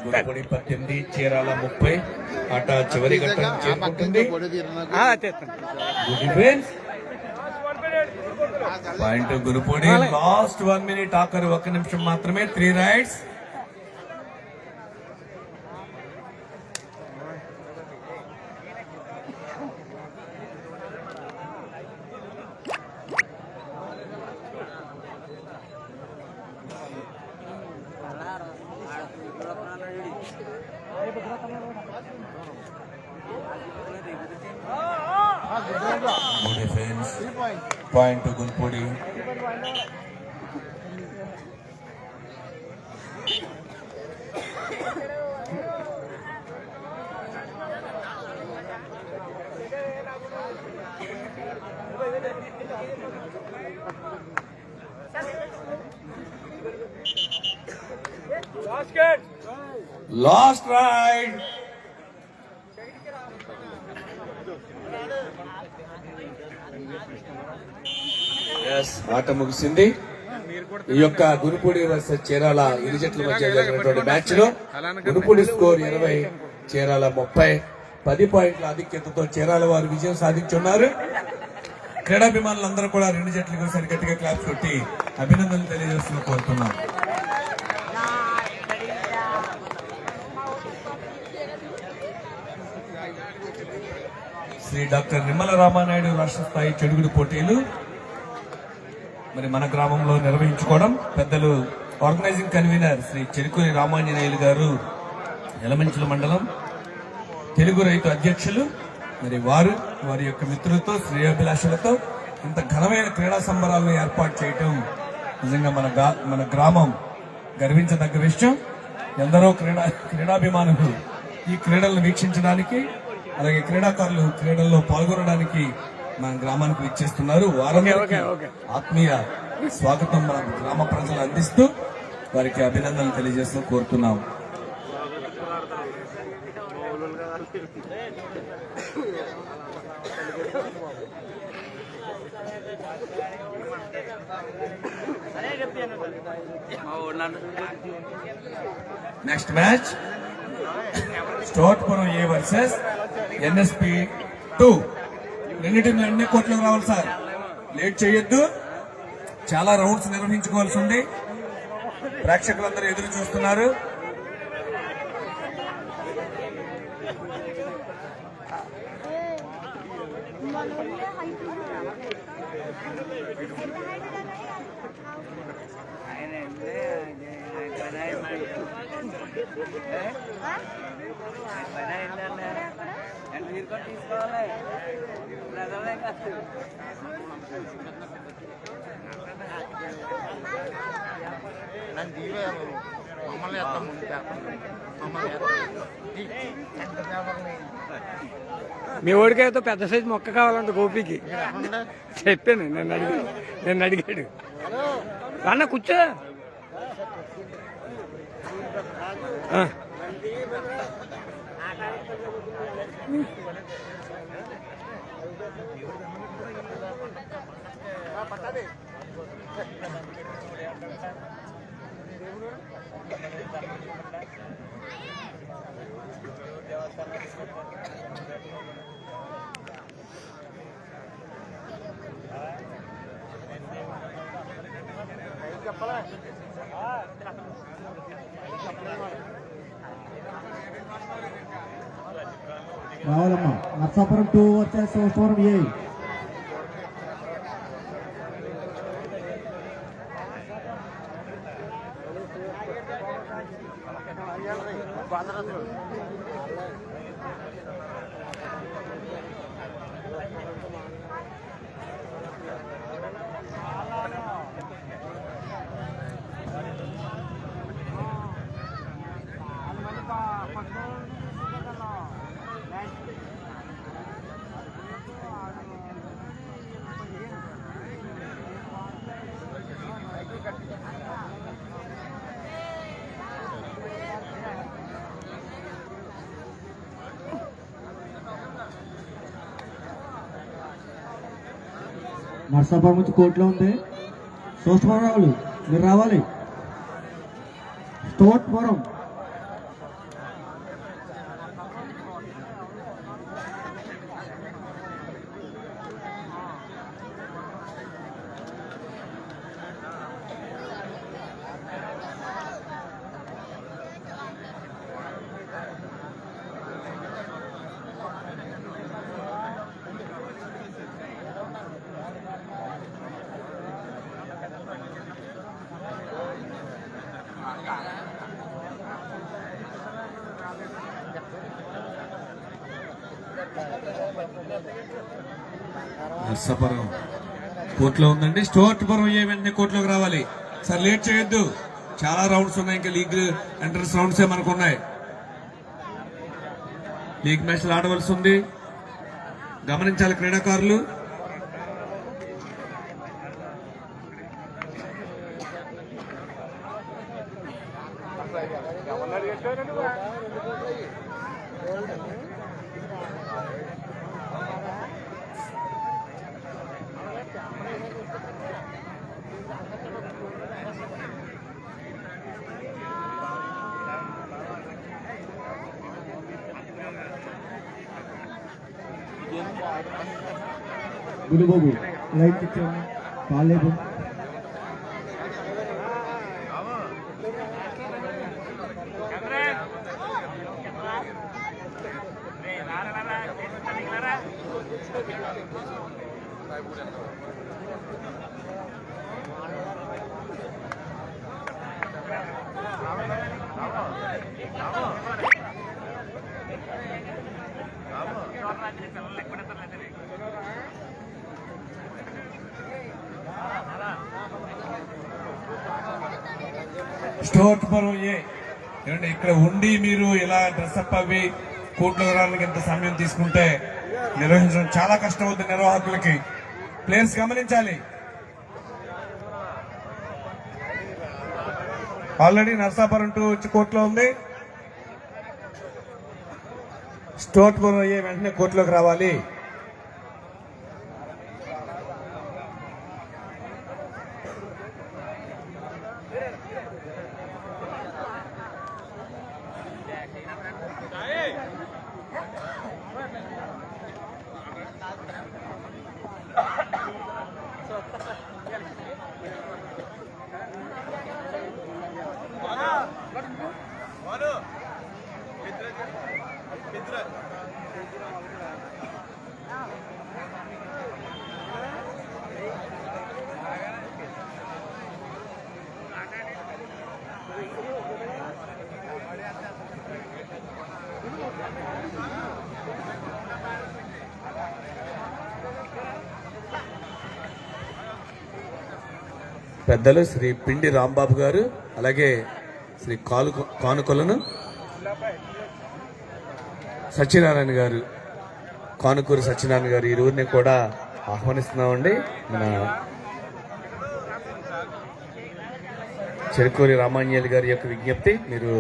గురుపుడి 18, చీరాల 30. ఆట చివరి ఘట్టం చేరుకుంటుంది. పాయింట్ గురుపుడి. లాస్ట్ 1 minute, ఆఖరు 1 నిమిషం మాత్రమే. 3 raids. Point Gulpudi. Last raid. ఆట ముగిసింది. ఈ యొక్క గురుపూడి వర్సెస్ చీరాల ఇరు జట్ల మధ్య జరిగినటువంటి మ్యాచ్ లో గురుపూడి స్కోర్ 20, చీరాల 30. 10 పాయింట్ల ఆధిక్యతతో చీరాల వారు విజయం సాధించున్నారు. క్రీడాభిమానులందరూ కూడా రెండు జట్లకు సరిగట్టిగా క్లాప్స్ కొట్టి అభినందనలు తెలియజేస్తూ కోరుతున్నాం. శ్రీ డాక్టర్ నిమ్మల రామానాయుడు రాష్ట్ర స్థాయి చెడుగుడు పోటీలు మరి మన గ్రామంలో నిర్వహించుకోవడం పెద్దలు ఆర్గనైజింగ్ కన్వీనర్ శ్రీ చెరుకూరి రామాంజనేయులు గారు, యలమంచిల మండలం తెలుగు రైతు అధ్యక్షులు, మరి వారి యొక్క మిత్రులతో శ్రేయోభిలాషులతో ఇంత ఘనమైన క్రీడా సంబరాలను ఏర్పాటు చేయటం నిజంగా మన గ్రామం గర్వించదగ్గ విషయం. ఎందరో క్రీడాభిమానులు ఈ క్రీడలను వీక్షించడానికి, అలాగే క్రీడాకారులు క్రీడల్లో పాల్గొనడానికి మన గ్రామానికి విచ్చేస్తున్నారు. వారందరికీ ఆత్మీయ స్వాగతం మన గ్రామ ప్రజలు అందిస్తూ వారికి అభినందనలు తెలియజేస్తూ కోరుతున్నాం. Next match Stottapuram A versus NSP 2. రెండు టీంలు అన్ని కోట్లకు రావాలి సార్, లేట్ చేయొద్దు. చాలా రౌండ్స్ నిర్వహించుకోవాల్సి ఉంది. ప్రేక్షకులందరూ ఎదురు చూస్తున్నారు. మీ ఓడికైతే పెద్ద సైజు మొక్క కావాలంట గోపికి చెప్పాను. నన్ను అడిగాడు అన్న కూర్చో. రావాలమ్మా. నర్సాపురం 2 వర్సెస్ ఫోరం ఏ. నర్సాపురం నుంచి కోర్టులో ఉంది. సోష్టపురం మీరు రావాలి. స్టోట్పురం నర్సాపురం కోర్టులో ఉందండి. స్టోర్పురం ఏ వెంటనే కోర్టులోకి రావాలి. సార్ లేట్ చేయొద్దు, చాలా రౌండ్స్ ఉన్నాయి. ఇంకా లీగ్ ఎంట్రన్స్ రౌండ్స్ మనకు ఉన్నాయి. లీగ్ మ్యాచ్లు ఆడవలసి ఉంది, గమనించాలి క్రీడాకారులు. గురుబాబు లైట్ ఇచ్చాము. కాలేదు. స్టోర్పురం ఏమంటే ఇక్కడ ఉండి మీరు ఇలా డ్రెస్అప్ అవి కోర్టులో రావడానికి ఎంత సమయం తీసుకుంటే నిర్వహించడం చాలా కష్టం అవుతుంది నిర్వాహకులకి. ప్లేయర్స్ గమనించాలి. ఆల్రెడీ నర్సాపురం 2 వచ్చి కోర్టులో ఉంది. స్టోర్పురం వెంటనే కోర్టులోకి రావాలి. పెద్దలు శ్రీ పిండి రాంబాబు గారు, అలాగే శ్రీ కానుకొలను సత్యనారాయణ గారు, కానుకూరు సత్యనారాయణ గారు ఇరువురిని కూడా ఆహ్వానిస్తున్నామండి. మన చెరుకూరి రామాంజలి గారి యొక్క విజ్ఞప్తి, మీరు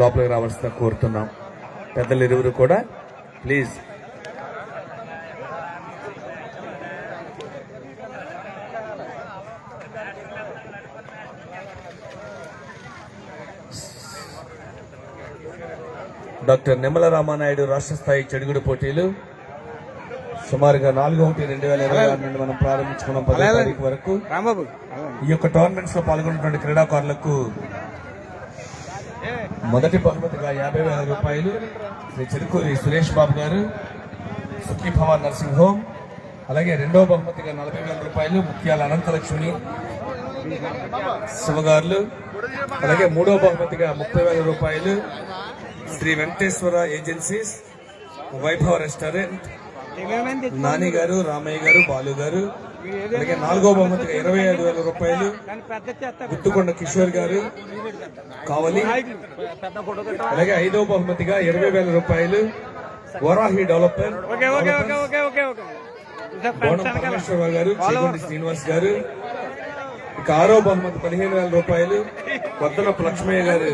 లోపలికి రావాల్సిన కోరుతున్నాం. పెద్దలు ఇరువురు కూడా ప్లీజ్. డాక్టర్ నిమ్మల రామానాయుడు రాష్ట్ర స్థాయి చెడుగుడు పోటీలు సుమారుగా 4/1/2026 నుండి మనం ప్రారంభించుకున్నాం 10వ తారీఖు వరకు. ఈ యొక్క టోర్నమెంట్స్ లో పాల్గొన్నటువంటి క్రీడాకారులకు మొదటి బహుమతిగా 50,000 రూపాయలు శ్రీ చెరుకూరి సురేష్ బాబు గారు, సుఖీ భవన్ నర్సింగ్ హోమ్. అలాగే రెండవ బహుమతిగా 40,000 రూపాయలు ముఖ్యాల అనంతలక్ష్మి శివగారులు. అలాగే మూడవ బహుమతిగా 30,000 రూపాయలు శ్రీ వెంకటేశ్వర ఏజెన్సీస్, వైభవ రెస్టారెంట్, నాని గారు, రామయ్య గారు, బాలు గారు. అలాగే నాలుగో బహుమతిగా 25,000 రూపాయలు గుత్తుకొండ కిషోర్ గారు కావలి. అలాగే ఐదవ బహుమతిగా 20,000 రూపాయలు వరాహి డెవలపర్ బోనం పరమేశ్వరరావు గారు, చీకొండి శ్రీనివాస్ గారు. ఇక ఆరో బహుమతి 15,000 రూపాయలు వద్దనపు లక్ష్మయ్య గారు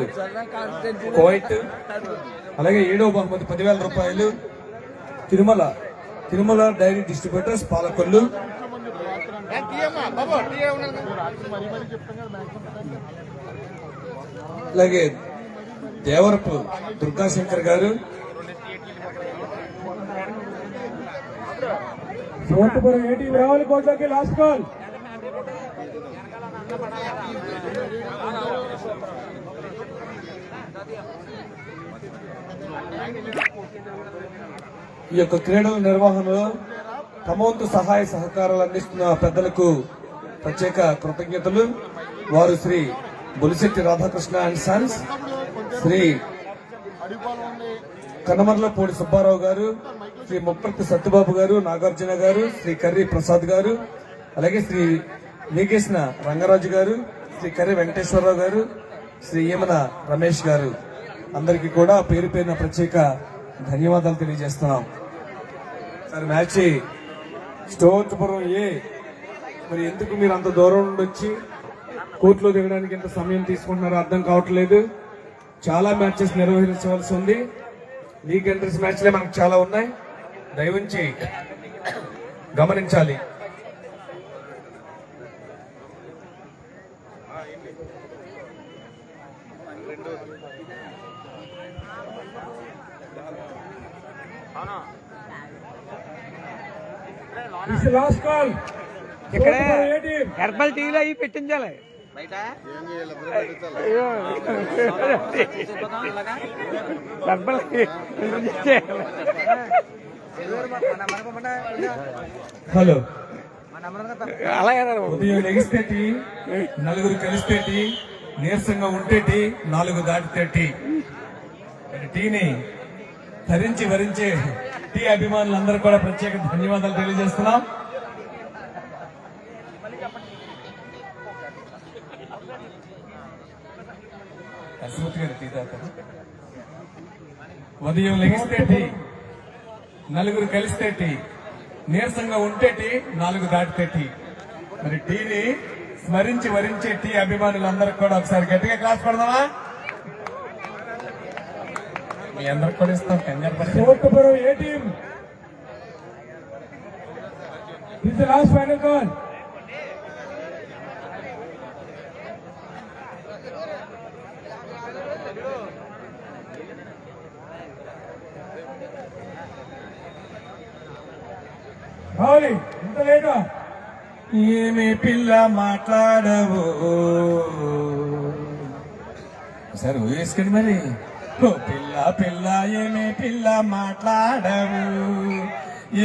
కోయిట్. అలాగే ఏడవ బహుమతి 10,000 రూపాయలు తిరుమల డైరీ డిస్ట్రిబ్యూటర్స్ పాలకొల్లు. అలాగే దేవరపు దుర్గాశంకర్ గారు, సోమపురం ఏటీ రావాలి కోట్లోకి లాస్ట్ కాల్. ఈ యొక్క క్రీడల నిర్వహణలో తమ వంతు సహాయ సహకారాలు అందిస్తున్న పెద్దలకు ప్రత్యేక కృతజ్ఞతలు. వారు శ్రీ బొలిశెట్టి రాధాకృష్ణ అండ్ సన్స్, శ్రీ కనమర్లపూడి సుబ్బారావు గారు, శ్రీ ముప్పర్తి సత్యబాబు గారు, నాగార్జున గారు, శ్రీ కర్రీ ప్రసాద్ గారు, అలాగే శ్రీ నీకేసిన రంగరాజు గారు, శ్రీ కర్రీ వెంకటేశ్వరరావు గారు, శ్రీ యమన రమేష్ గారు, అందరికీ కూడా పేరు పేరున ప్రత్యేక ధన్యవాదాలు తెలియజేస్తున్నాం. సార్ మ్యాచ్ స్టోర్పురం ఏ, మరి ఎందుకు మీరు అంత దూరం నుండి వచ్చి కోర్టులో దిగడానికి ఎంత సమయం తీసుకుంటున్నారో అర్థం కావట్లేదు. చాలా మ్యాచెస్ నిర్వహించవలసి ఉంది. లీగ్ ఎంట్రీస్ మ్యాచ్లే మనకు చాలా ఉన్నాయి, దయవుంచి గమనించాలి. Last call. ఇక్కడే హెర్బల్ టీలో అవి పెట్టించాలి. హెర్బల్ హలో, అలాగే ఉదయం లెగిస్తేటి, నలుగురు కలిస్తేటి, నీరసంగా ఉంటేటి, 4 దాటితేటి. టీని ధరించి వరించే టీ అభిమానులందరూ కూడా ప్రత్యేక ధన్యవాదాలు తెలియజేస్తున్నాం. ఉదయం లెగిస్తే టీ, నలుగురు కలిస్తే టీ, నీరసంగా ఉంటే టీ, 4 దాటితే టీ. మరి టీని స్మరించి వరించే టీ అభిమానులందరికీ కూడా ఒకసారి గట్టిగా క్లాస్ పడదామా? మీ అందరికి కూడా ఇస్తాం, కంగారు పడి. Somapuram A team? This the last final call. రావాలి, ఇంత లేటా? ఏమి పిల్ల మాట్లాడవు సార్, వేసుకుని మరి. ఓ పిల్ల పిల్ల ఏమి పిల్ల మాట్లాడవు,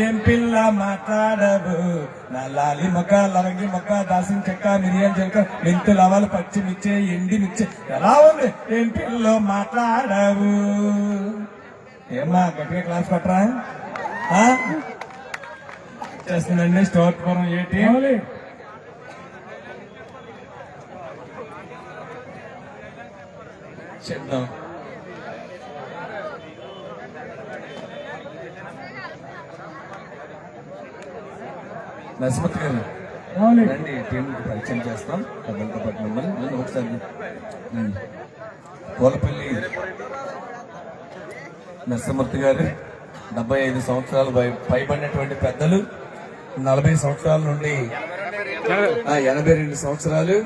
ఏం పిల్ల మాట్లాడవు, నా లాలి మొక్క, లవంగి మొక్క, దాసిన చెక్క, మిరియాల చెక్క, మెంతు లవాలు, పచ్చిమిర్చి, ఎండి మిర్చి, ఎలా ఉంది? ఏం పిల్ల మాట్లాడవు. ఏమ్మా గట్టిగా క్లాస్ పట్టరా? చేస్తుందండి స్టోర్పురం ఏటీ. చేద్దాం. నరసింహ గారు రండి, టీం పరిచయం చేస్తాం. పెద్దలతో పాటు మిమ్మల్ని ఒకసారి రండి. కోలపల్లి నరసింహమూర్తి గారు 75 సంవత్సరాలు పైబడినటువంటి పెద్దలు, 40 సంవత్సరాల నుండి 82 సంవత్సరాలు,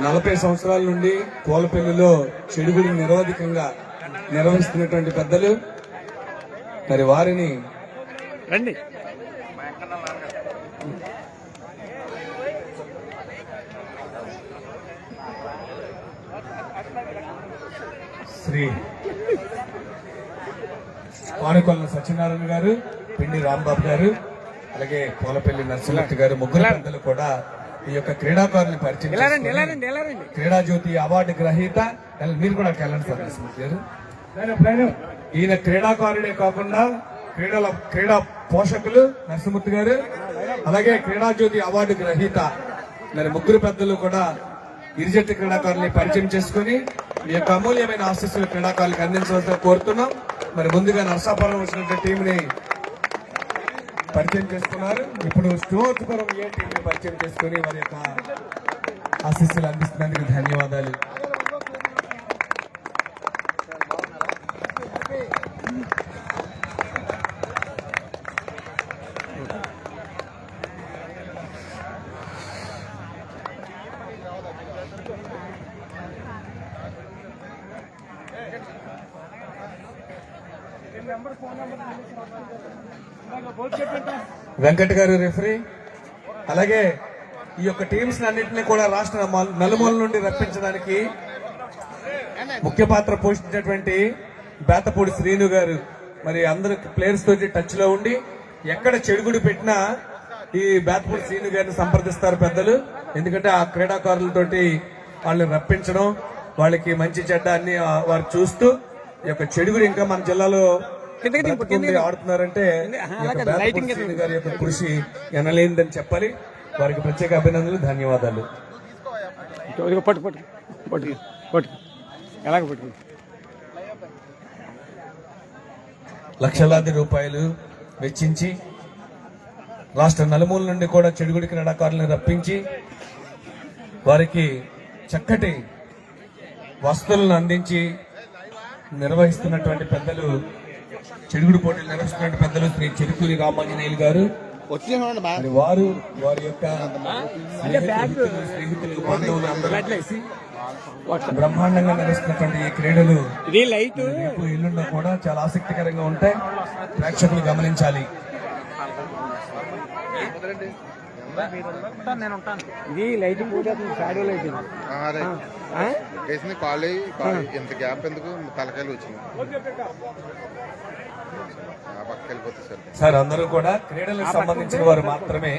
40 సంవత్సరాల నుండి కోలపల్లిలో చెడుగుడు నిరోధకంగా నిర్వహిస్తున్నటువంటి పెద్దలు. మరి వారిని రండి. శ్రీ పానుకొల్ల సత్యనారాయణ గారు, పిండి రాంబాబు గారు, అలాగే పోలపల్లి నరసింహమూర్తి గారు, ముగ్గురు పెద్దలు కూడా ఈ యొక్క క్రీడాకారుని పరిచయం చేసుకొని క్రీడా జ్యోతి అవార్డు గ్రహీత. మీరు కూడా వెళ్ళండి సార్ నరసింహమూర్తి గారు. ఈయన క్రీడాకారుడే కాకుండా క్రీడా పోషకులు నరసింహమూర్తి గారు, అలాగే క్రీడా జ్యోతి అవార్డు గ్రహీత. మరి ముగ్గురు పెద్దలు కూడా ఇరుజట్టు క్రీడాకారుల్ని పరిచయం చేసుకుని ఈ యొక్క అమూల్యమైన ఆశీస్సులు క్రీడాకారులకు అందించవలసిన కోరుతున్నాం. మరి ముందుగా నరసాపురం వచ్చినటువంటి టీంని పరిచయం చేసుకున్నారు. ఇప్పుడు స్టోర్పురం ఏ టీంని పరిచయం చేసుకుని వారి యొక్క ఆశీస్సులు అందిస్తున్నందుకు ధన్యవాదాలు. వెంకట్ గారు రెఫరీ. అలాగే ఈ యొక్క టీమ్స్ అన్నింటినీ కూడా రాష్ట్ర నలుమూల నుండి రప్పించడానికి ముఖ్య పాత్ర పోషించినటువంటి బేతపూడి శ్రీను గారు మరి అందరు ప్లేయర్స్ తోటి టచ్ లో ఉండి ఎక్కడ చెడుగుడు పెట్టినా ఈ బేతపూడి శ్రీను గారిని సంప్రదిస్తారు పెద్దలు. ఎందుకంటే ఆ క్రీడాకారులతోటి వాళ్ళని రప్పించడం, వాళ్ళకి మంచి చెడ్డ అన్ని వారు చూస్తూ ఈ యొక్క చెడుగుడు ఇంకా మన జిల్లాలో ఆడుతున్నారంటే బేతపూడి శ్రీను గారి యొక్క కృషి ఎనలేనిదని చెప్పాలి. వారికి ప్రత్యేక అభినందనలు, ధన్యవాదాలు. పట్టు పట్టు పట్టు పట్టు ఎలాగ పట్టు. లక్షలాది రూపాయలు వెచ్చించి రాష్ట్ర నలుమూల నుండి కూడా చెడుగుడి క్రీడాకారులను రప్పించి వారికి చక్కటి వసతులను అందించి నిర్వహిస్తున్నటువంటి పెద్దలు, చెడుగుడు పోటీలు నిర్వహిస్తున్నటువంటి పెద్దలు శ్రీ చెరుకూరి రామాంజనేయులు గారు. మరి వారు వారి యొక్క స్నేహితులు బంధువులు అందరూ కలిసి బ్రహ్మాండంగా నిర్వహిస్తున్నటువంటి ఈ క్రీడలు రేపు ఎల్లుండో కూడా చాలా ఆసక్తికరంగా ఉంటాయి. ప్రేక్షకులు గమనించాలి. ఇది లైటింగ్ షాడో లైటింగ్ ఎంత గ్యాప్ ఎందుకు తలకాయలు వచ్చింది సార్. అందరూ కూడా క్రీడలకు సంబంధించిన వారు మాత్రమే,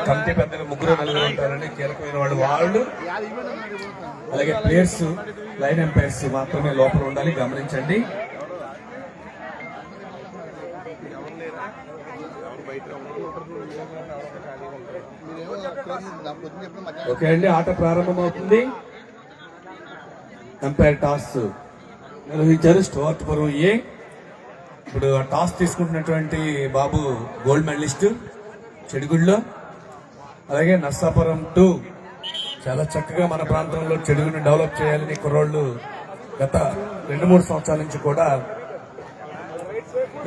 కమిటీ పెద్దలు ముగ్గురు నలుగురు ఉంటారని కీలకమైన వాళ్ళు అలాగే ప్లేయర్స్, లైన్ ఎంపైర్స్ మాత్రమే లోపల ఉండాలి, గమనించండి. ఓకే అండి, ఆట ప్రారంభమవుతుంది. ఎంపైర్ టాస్ నిర్వహించారు. స్టోర్ట్ పురం ఏ. ఇప్పుడు టాస్ తీసుకుంటున్నటువంటి బాబు గోల్డ్ మెడలిస్ట్ చెడుగుడిలో. అలాగే నర్సాపురం 2 చాలా చక్కగా మన ప్రాంతంలో చెడుగుడిని డెవలప్ చేయాలని కుర్రోళ్లు గత 2-3 సంవత్సరాల నుంచి కూడా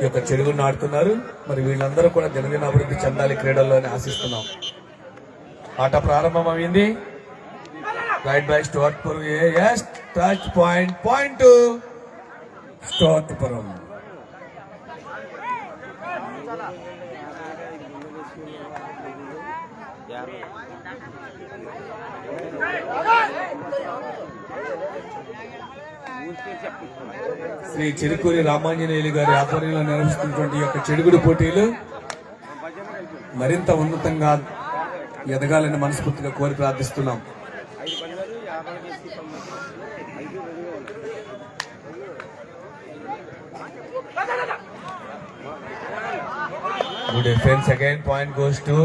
ఈ యొక్క చెడుగుడిని ఆడుతున్నారు. మరి వీళ్ళందరూ కూడా దినదిన అభివృద్ధి చెందాలి క్రీడల్లో అని ఆశిస్తున్నాం. ఆట ప్రారంభమైంది. Raid by Stottapuram A. Touch point Stottapuram. Shri Cherukuri Ramanjaneyulu గారి ఆధ్వర్యంలో నిర్వహిస్తున్నటువంటి ఈ యొక్క చెడుగుడు పోటీలు మరింత ఉన్నతంగా ఎదగాలని మనస్ఫూర్తిగా కోరి ప్రార్థిస్తున్నాం. Good defense again. Point goes to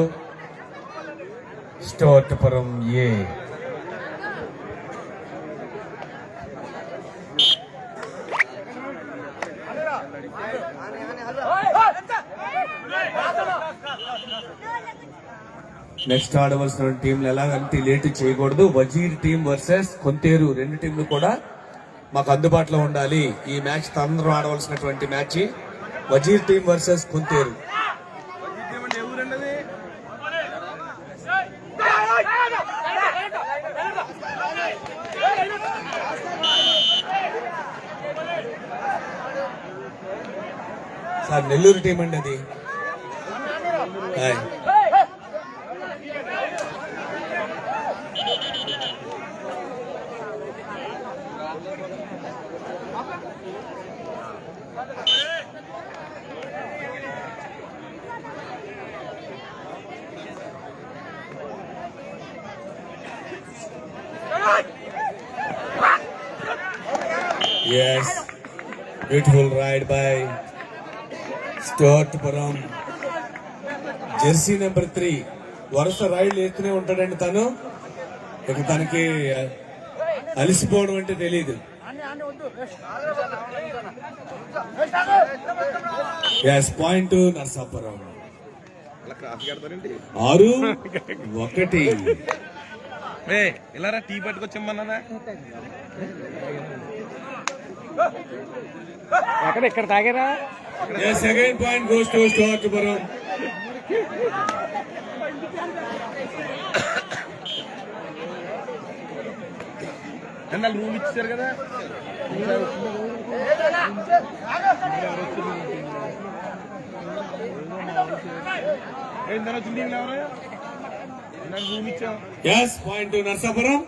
Stottapuram A. Next ఆడవలసిన టీంలు ఎలాగంటే లేట్ చేయకూడదు. వజీర్ టీం వర్సెస్ కొంతేరు, 2 టీంలు కూడా మాకు అందుబాటులో ఉండాలి. ఈ మ్యాచ్ అందరూ ఆడవలసినటువంటి match Wazir team versus Kontheru. Sir Nellore team అండి అది. Yes, beautiful ride by Stottapuram. Jersey number 3 వరుస రైడ్లు ఎత్తునే ఉంటాడండి తను. ఇక తనకి అలిసిపోవడం అంటే తెలీదు. Yes point Narsapuram 6-1. ఇలా టీ పట్టుకొచ్చామన్నదా ఇక్కడ తాగారా. Second point goes to Stottapuram. అన్న రూమ్ ఇచ్చారు కదా. ఏంటన్నా వచ్చింది ఎవరో రూమ్ ఇచ్చాం. Yes point Narsapuram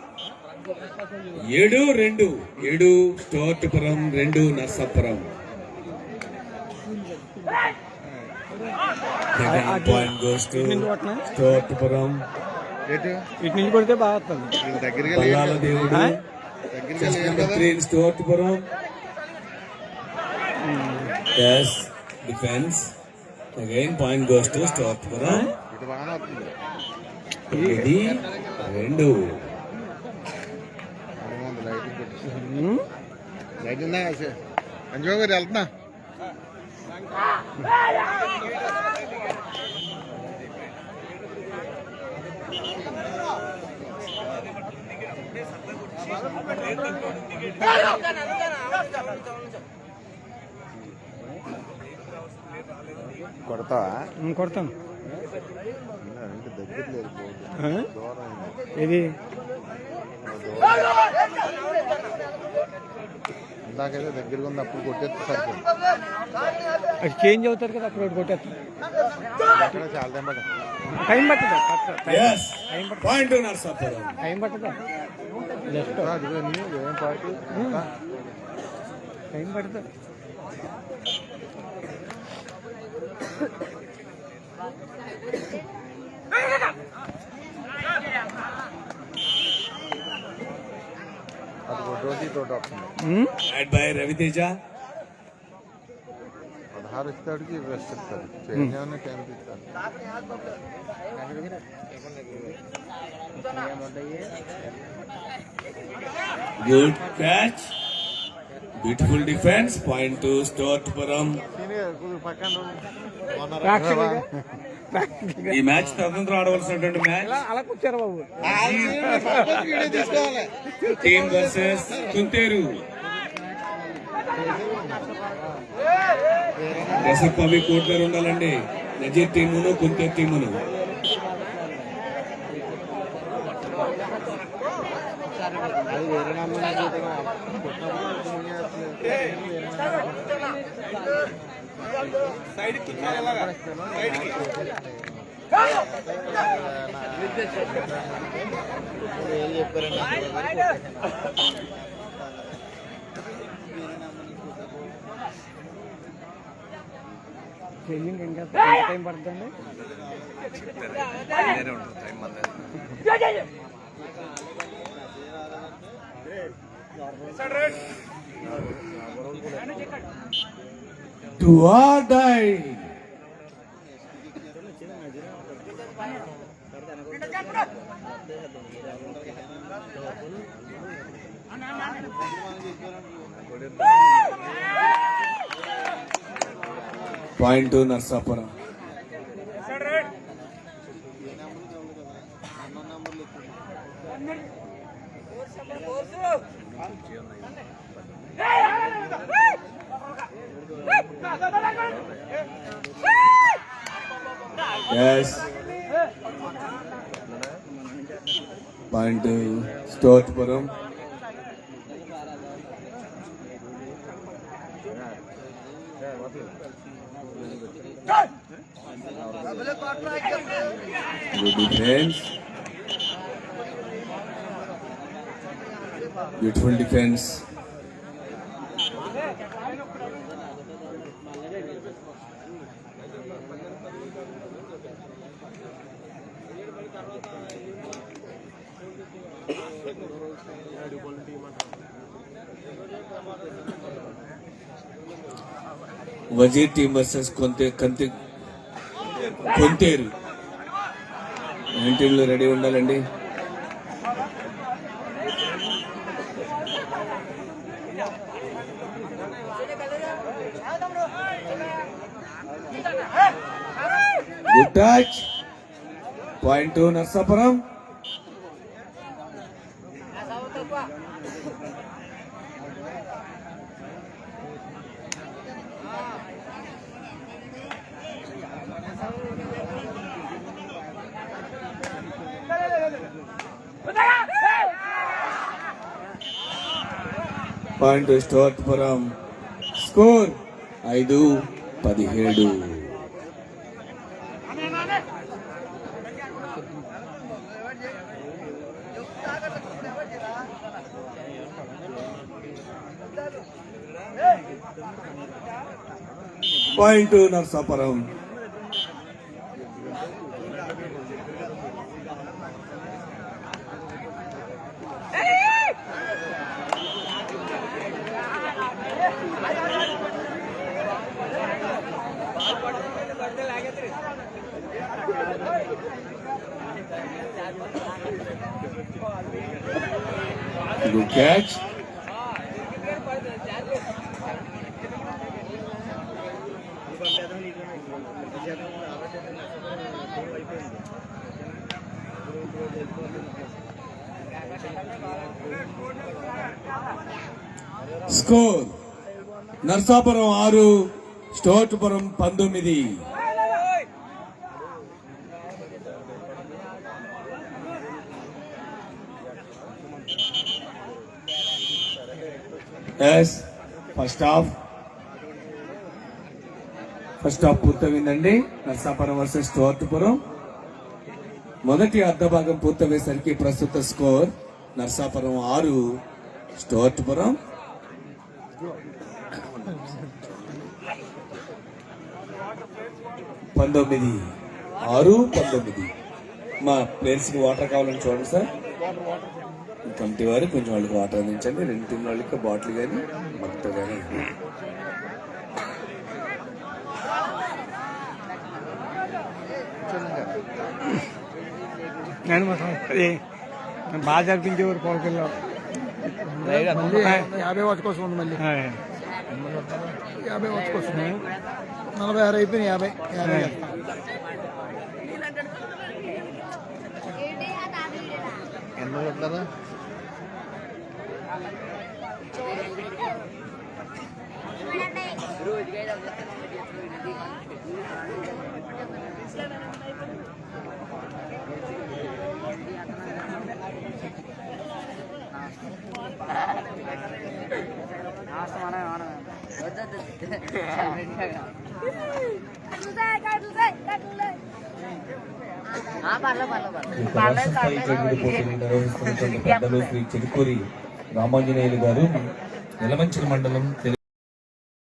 7-2 7 Storpuram 2 Narsapuram. Point goes to Storpuram. ఎటు ఇటు నుంచి కొడితే బాగా వస్తుంది. వీళ్ళ దగ్గరగా బల్లాల దేవుడు దగ్గరగా లేదు కదా. Storpuram. Yes defence again point goes to Storpuram. ఇటు బాగానే వస్తుంది. 7-2 లైటింగ్ కొట్టి లైట్ ఉందా అంజబాబు గారు వెళ్తున్నా. కొడతావా? కొడతాను. దగ్గర లేదు దూరం ఇది ఇందాకైతే దగ్గరగా ఉంది. అప్పుడు కొట్టేస్తే సరిపోయింది. అది చేంజ్ అవుతారు కదా అప్పుడు ఒకటి కొట్టేస్తాను. అక్కడ చాలా టైం పట్టదా? పాయింట్ నర్సాపురం. టైం పట్టదా? జస్ట్ అదిగోండి ఏం పార్టీ టైం పడుతుంది. అది రోజు తోట వస్తుంది. Right by Raviteja. 16 ఇస్తాడికి రెస్ట్ ఇస్తాడు. చేంజ్ ఏమన్నా టైం ఇస్తాడు. Good catch. Beautiful defense. Point to స్టోర్పురం. ఈ మ్యాచ్ తదనంతరం ఆడవలసినటువంటి మ్యాచ్ అలా కూర్చారు బాబు. Team versus కుంతేరు. రసప్ అవి కోర్టులో ఉండాలండి. నజీర్ టీమును కుంతేరు టీమును. చెల్లింగ్ ఇంకా టైం పడుతుంది. Do or die. Point to Narsapuram. Yes. Point to Storpuram. Good defense. Beautiful defense. Wazir team versus Kontheru. టీంలో రెడీ ఉండాలండి. Good touch. Point to Narsapuram. Point Storpuram. Score 5-17. Point Narsapuram. Good catch. Score Narsapuram 6, Storpuram 19. First half పూర్తయిందండి. నర్సాపురం వర్సెస్ స్టోర్పురం. మొదటి అర్ధభాగం పూర్తయ్యేసరికి ప్రస్తుత స్కోర్ నర్సాపురం 6, స్టోర్పురం 19. 6-19. మా ప్లేయర్స్ కి water కావాలని చూడండి సార్. కమిటీ వారు కొంచెం వాళ్ళకి వాటర్ అందించండి. 2 టీం వాళ్ళకి బాటిల్ కానీ మగ్గుతో కానీ. బాగా జరిపించేవారు పోలకల్లో. 50 వాట్ కోసం ఉంది. మళ్ళీ 50 వాట్ కోసం 46 అయిపోయినాయి. 50 ఎంత కొడతారా? పెద్దలు శ్రీ చెరుకూరి రామాంజనేయులు గారు, యలమంచిలి మండలం తెలుగు